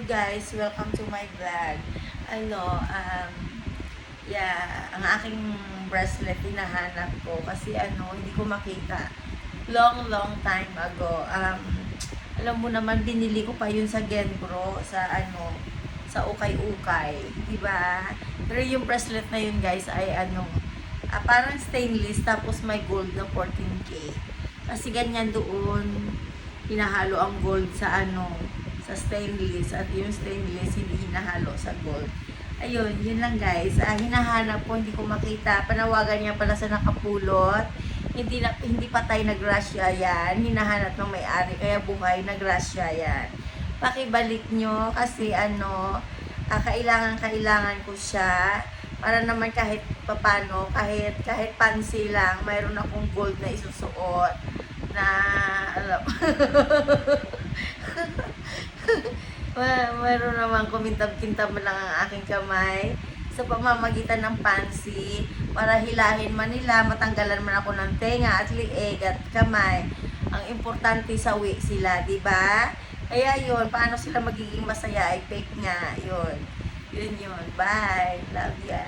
Guys, welcome to my vlog. Ang aking bracelet hinahanap ko kasi hindi ko makita. Long time ago. Alam mo naman, binili ko pa yun sa Genpro, sa Ukay-Ukay, diba? Pero yung bracelet na yun, guys, ay parang stainless, tapos may gold na 14K. Kasi ganyan doon, hinahalo ang gold sa stainless, at yung stainless hindi hinahalo sa gold. Ayun, yun lang guys. Hinahanap ko, hindi ko makita. Panawagan niya pala sa nakapulot. Hindi patay na grasya yan. Hinahanap ng may-ari, kaya buhay na grasya yan. Pakibalik nyo kasi kailangan ko siya para naman kahit papano, kahit pansi lang, mayroon akong gold na isusuot na alam. Meron naman kumintab-kintab lang ang aking kamay sa pamamagitan ng pansi para hilahin man nila, matanggalan man ako ng tenga at lieg at kamay. Ang importante sawi sila, di ba? Kaya yun, paano sila magiging masaya ay fake nga. Yun. Bye. Love ya.